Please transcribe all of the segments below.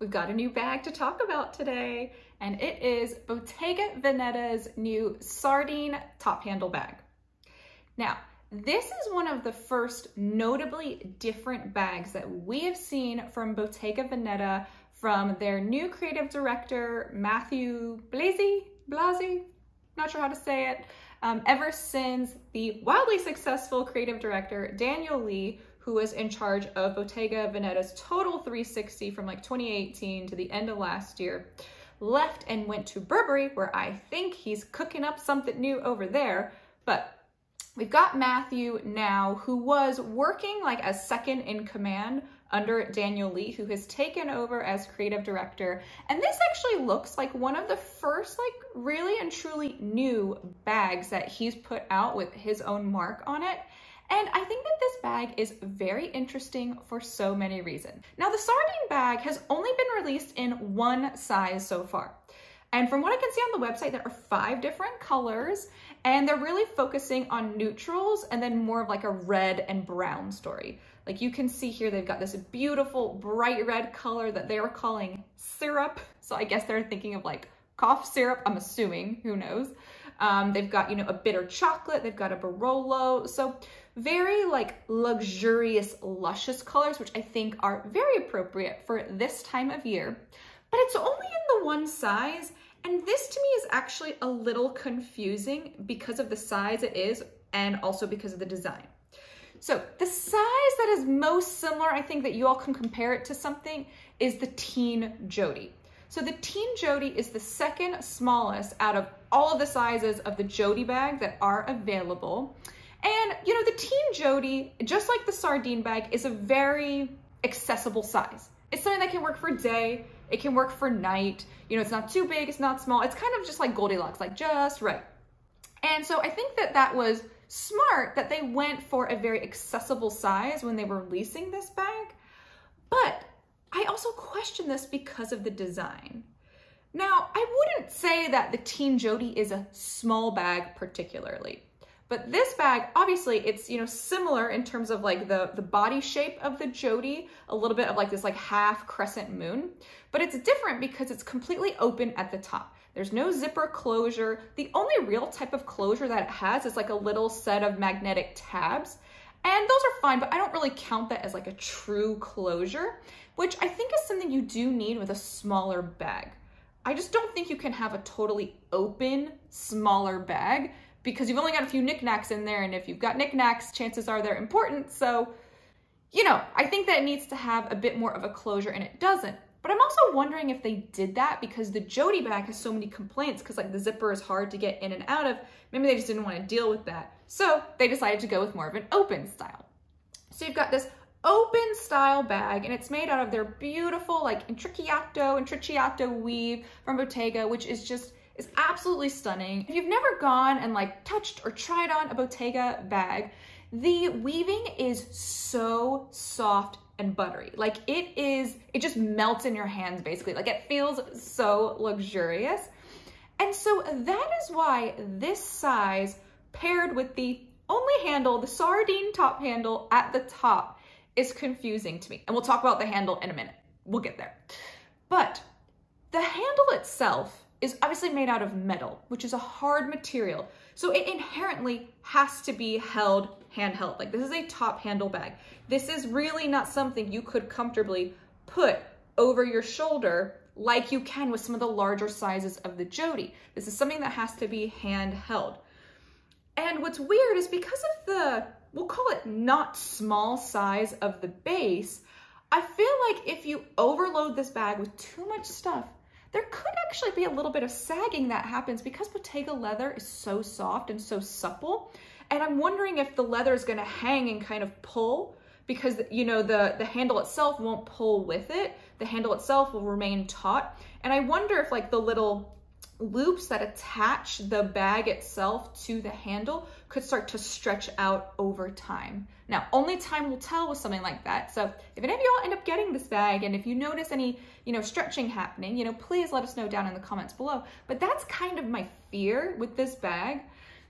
We've got a new bag to talk about today, and it is Bottega Veneta's new sardine top handle bag. Now, this is one of the first notably different bags that we have seen from Bottega Veneta from their new creative director, Matthieu Blazy, not sure how to say it, ever since the wildly successful creative director, Daniel Lee, who was in charge of Bottega Veneta's total 360 from like 2018 to the end of last year, left and went to Burberry, where I think he's cooking up something new over there. But we've got Matthieu now, who was working like as second in command under Daniel Lee, who has taken over as creative director. And this actually looks like one of the first like really and truly new bags that he's put out with his own mark on it. And I think that this bag is very interesting for so many reasons. Now, the sardine bag has only been released in one size so far. And from what I can see on the website, there are 5 different colors, and they're really focusing on neutrals and then more of like a red and brown story. Like you can see here, they've got this beautiful bright red color that they are calling syrup. So I guess they're thinking of like cough syrup, I'm assuming, who knows? They've got, a bitter chocolate, they've got a Barolo. So very like luxurious, luscious colors, which I think are very appropriate for this time of year. But it's only in the one size. And this to me is actually a little confusing because of the size it is and also because of the design. So the size that is most similar, I think that you all can compare it to something, is the Teen Jodie. So the Teen Jodie is the second smallest out of all of the sizes of the Jodie bag that are available. And the Teen Jodie, just like the sardine bag, is a very accessible size. It's something that can work for day, it can work for night. It's not too big, it's not small. It's kind of just like Goldilocks, like just right. And so I think that that was smart that they went for a very accessible size when they were releasing this bag. But I also question this because of the design. Now, I wouldn't say that the Teen Jodie is a small bag particularly, but this bag, obviously it's, similar in terms of like the body shape of the Jodie, a little bit of like this like half crescent moon, but it's different because it's completely open at the top. There's no zipper closure. The only real type of closure that it has is like a little set of magnetic tabs. And those are fine, but I don't really count that as like a true closure, which I think is something you do need with a smaller bag. I just don't think you can have a totally open, smaller bag because you've only got a few knickknacks in there, and if you've got knickknacks, chances are they're important. So, I think that it needs to have a bit more of a closure, and it doesn't. But I'm also wondering if they did that because the Jodie bag has so many complaints because like the zipper is hard to get in and out of. Maybe they just didn't want to deal with that. So they decided to go with more of an open style. So you've got this open style bag, and it's made out of their beautiful like intrecciato weave from Bottega, which is absolutely stunning. If you've never gone and like touched or tried on a Bottega bag, the weaving is so soft and buttery. Like it just melts in your hands basically. Like it feels so luxurious. And so that is why this size paired with the only handle, the sardine top handle at the top, is confusing to me. And we'll talk about the handle in a minute. We'll get there. But the handle itself is obviously made out of metal, which is a hard material. So it inherently has to be handheld. Like this is a top handle bag. This is really not something you could comfortably put over your shoulder like you can with some of the larger sizes of the Jodie. This is something that has to be handheld. And what's weird is because of the, we'll call it not small size of the base, I feel like if you overload this bag with too much stuff, there could actually be a little bit of sagging that happens because Bottega leather is so soft and so supple. And I'm wondering if the leather is gonna hang and kind of pull because the handle itself won't pull with it. The handle itself will remain taut. And I wonder if like the little loops that attach the bag itself to the handle could start to stretch out over time. Now, only time will tell with something like that. So if any of you all end up getting this bag and if you notice any, stretching happening, please let us know down in the comments below. But that's kind of my fear with this bag.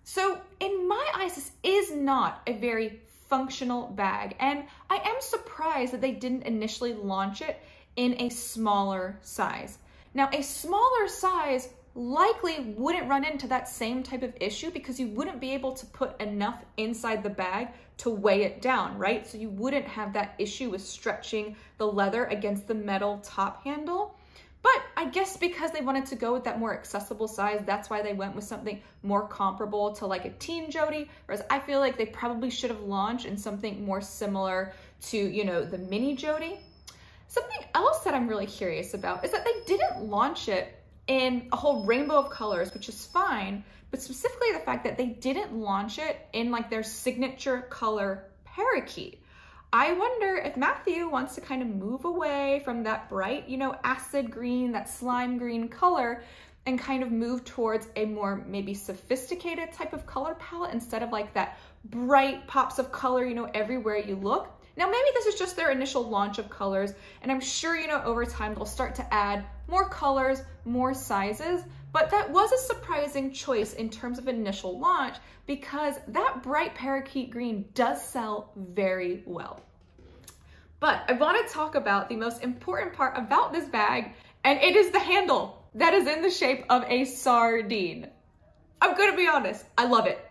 So in my eyes, this is not a very functional bag. And I am surprised that they didn't initially launch it in a smaller size. Now, a smaller size likely wouldn't run into that same type of issue because you wouldn't be able to put enough inside the bag to weigh it down, right? So you wouldn't have that issue with stretching the leather against the metal top handle. But I guess because they wanted to go with that more accessible size, that's why they went with something more comparable to like a teen Jodie, whereas I feel like they probably should have launched in something more similar to, you know, the mini Jodie. Something else that I'm really curious about is that they didn't launch it in a whole rainbow of colors, which is fine, but specifically the fact that they didn't launch it in like their signature color parakeet. I wonder if Matthieu wants to kind of move away from that bright, you know, acid green, that slime green color, and kind of move towards a more maybe sophisticated type of color palette instead of like that bright pops of color, you know, everywhere you look. Now, maybe this is just their initial launch of colors, and I'm sure, you know, over time they'll start to add more colors, more sizes, but that was a surprising choice in terms of initial launch because that bright parakeet green does sell very well. But I want to talk about the most important part about this bag, and it is the handle that is in the shape of a sardine. I'm going to be honest, I love it.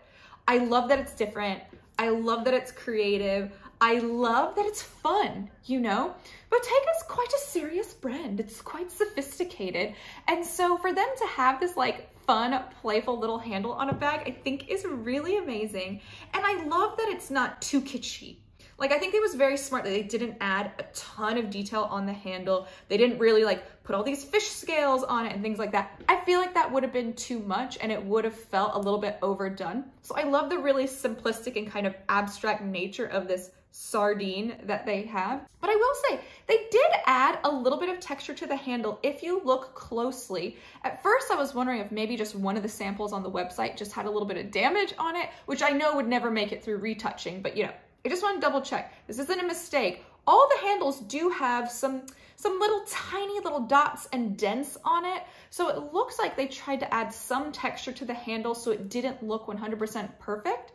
I love that it's different. I love that it's creative. I love that it's fun, you know? Bottega's quite a serious brand. It's quite sophisticated. And so for them to have this like fun, playful little handle on a bag, I think is really amazing. And I love that it's not too kitschy. Like, I think it was very smart that they didn't add a ton of detail on the handle. They didn't really like put all these fish scales on it and things like that. I feel like that would have been too much and it would have felt a little bit overdone. So I love the really simplistic and kind of abstract nature of this sardine that they have. But I will say, they did add a little bit of texture to the handle if you look closely. At first, I was wondering if maybe just one of the samples on the website just had a little bit of damage on it, which I know would never make it through retouching, but you know, I just want to double check. This isn't a mistake. All the handles do have some little tiny little dots and dents on it. So it looks like they tried to add some texture to the handle so it didn't look 100% perfect.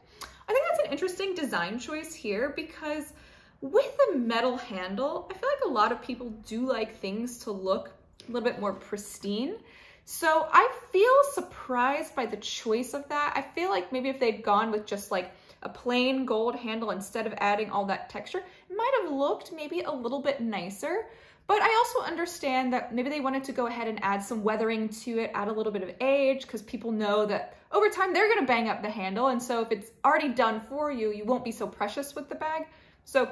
I think that's an interesting design choice here because with a metal handle, I feel like a lot of people do like things to look a little bit more pristine. So I feel surprised by the choice of that. I feel like maybe if they'd gone with just like a plain gold handle instead of adding all that texture, it might have looked maybe a little bit nicer. But I also understand that maybe they wanted to go ahead and add some weathering to it, add a little bit of age, because people know that over time they're gonna bang up the handle. And so if it's already done for you, you won't be so precious with the bag. So,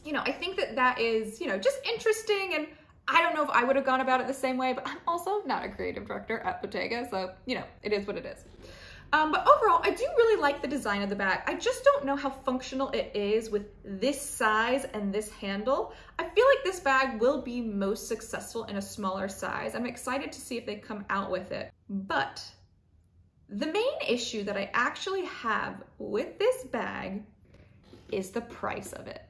you know, I think that that is, you know, just interesting. And I don't know if I would have gone about it the same way, but I'm also not a creative director at Bottega. So, you know, it is what it is. But overall, I do really like the design of the bag. I just don't know how functional it is with this size and this handle. I feel like this bag will be most successful in a smaller size. I'm excited to see if they come out with it. But the main issue that I actually have with this bag is the price of it.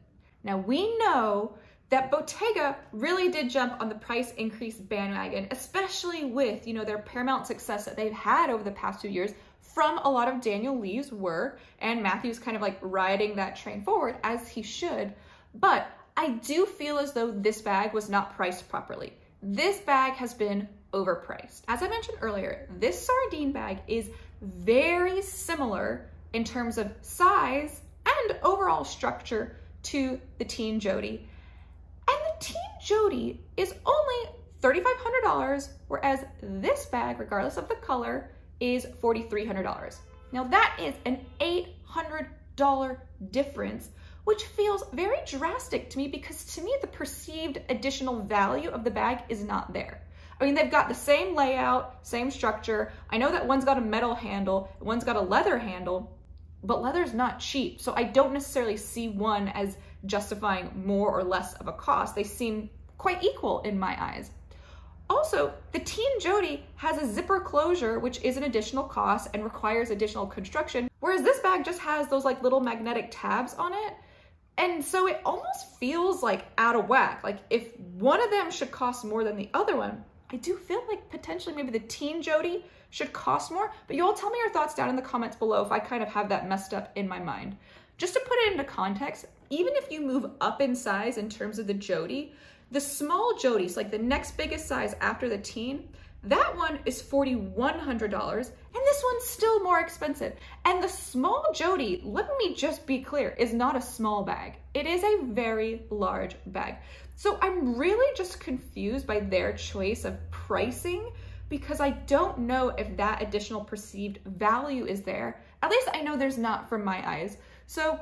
Now, we know that Bottega really did jump on the price increase bandwagon, especially with, you know, their paramount success that they've had over the past 2 years from a lot of Daniel Lee's work, and Matthieu's kind of like riding that train forward, as he should. But I do feel as though this bag was not priced properly. This bag has been overpriced. As I mentioned earlier, this sardine bag is very similar in terms of size and overall structure to the teen Jodie. And the teen Jodie is only $3,500, whereas this bag, regardless of the color, is $4,300. Now that is an $800 difference, which feels very drastic to me because to me, the perceived additional value of the bag is not there. I mean, they've got the same layout, same structure. I know that one's got a metal handle, one's got a leather handle, but leather's not cheap. So I don't necessarily see one as justifying more or less of a cost. They seem quite equal in my eyes. Also, the teen Jodie has a zipper closure, which is an additional cost and requires additional construction, whereas this bag just has those like little magnetic tabs on it. And so it almost feels like out of whack. Like if one of them should cost more than the other one, I do feel like potentially maybe the teen Jodie should cost more, but you all tell me your thoughts down in the comments below if I kind of have that messed up in my mind. Just to put it into context, even if you move up in size in terms of the Jodie, The small Jodie, so like the next biggest size after the teen, that one is $4,100, and this one's still more expensive. And the small Jodie, let me just be clear, is not a small bag. It is a very large bag. So I'm really just confused by their choice of pricing, because I don't know if that additional perceived value is there. At least I know there's not from my eyes. So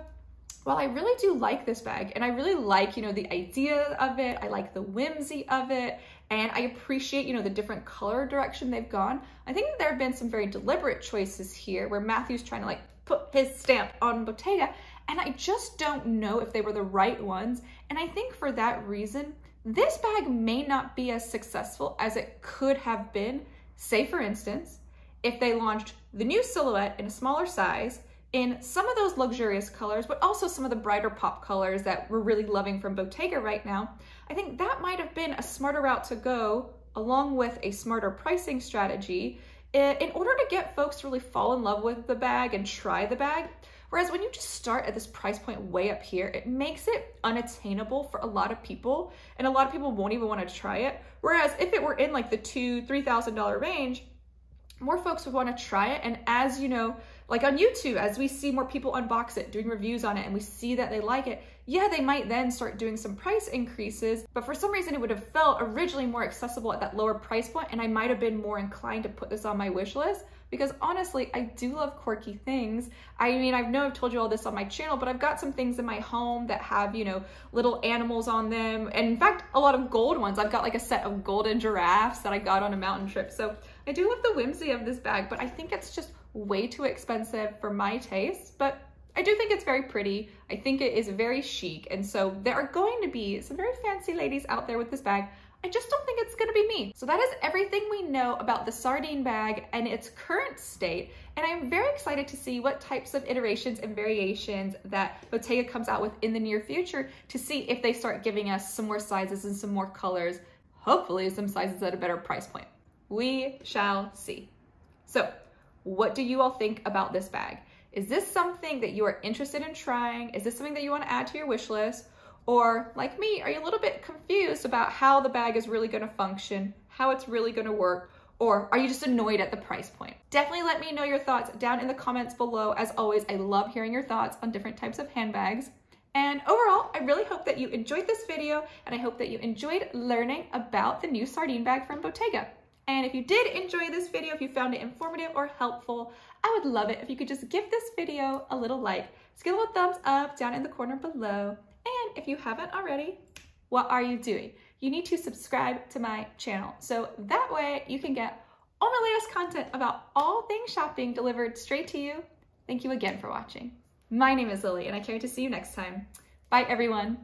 while I really do like this bag, and I really like, the idea of it, I like the whimsy of it, and I appreciate, the different color direction they've gone, I think that there have been some very deliberate choices here where Matthew's trying to like put his stamp on Bottega, and I just don't know if they were the right ones. And I think for that reason, this bag may not be as successful as it could have been. Say for instance, if they launched the new silhouette in a smaller size, in some of those luxurious colors, but also some of the brighter pop colors that we're really loving from Bottega right now, I think that might have been a smarter route to go, along with a smarter pricing strategy, in order to get folks to really fall in love with the bag and try the bag. Whereas when you just start at this price point way up here, it makes it unattainable for a lot of people, and a lot of people won't even want to try it. Whereas if it were in like the $2,000, $3,000 range, more folks would want to try it. And as you know, like on YouTube, as we see more people unbox it, doing reviews on it, and we see that they like it, yeah, they might then start doing some price increases, but for some reason it would have felt originally more accessible at that lower price point, and I might have been more inclined to put this on my wish list, because honestly, I do love quirky things. I mean, I know I've told you all this on my channel, but I've got some things in my home that have, little animals on them, and in fact, a lot of gold ones. I've got like a set of golden giraffes that I got on a mountain trip, so I do love the whimsy of this bag, but I think it's just way too expensive for my taste. But I do think it's very pretty. I think it is very chic, and so there are going to be some very fancy ladies out there with this bag. I just don't think it's gonna be me. So that is everything we know about the sardine bag and its current state, and I'm very excited to see what types of iterations and variations that Bottega comes out with in the near future, to see if they start giving us some more sizes and some more colors, hopefully some sizes at a better price point. We shall see. So what do you all think about this bag? Is this something that you are interested in trying? Is this something that you want to add to your wish list? Or like me, are you a little bit confused about how the bag is really going to function, how it's really going to work, or are you just annoyed at the price point? Definitely let me know your thoughts down in the comments below. As always, I love hearing your thoughts on different types of handbags. And overall, I really hope that you enjoyed this video, and I hope that you enjoyed learning about the new sardine bag from Bottega. And if you did enjoy this video, if you found it informative or helpful, I would love it if you could just give this video a little like, just give a little thumbs up down in the corner below. And if you haven't already, what are you doing? You need to subscribe to my channel, so that way you can get all my latest content about all things shopping delivered straight to you. Thank you again for watching. My name is Lily, and I can't wait to see you next time. Bye, everyone.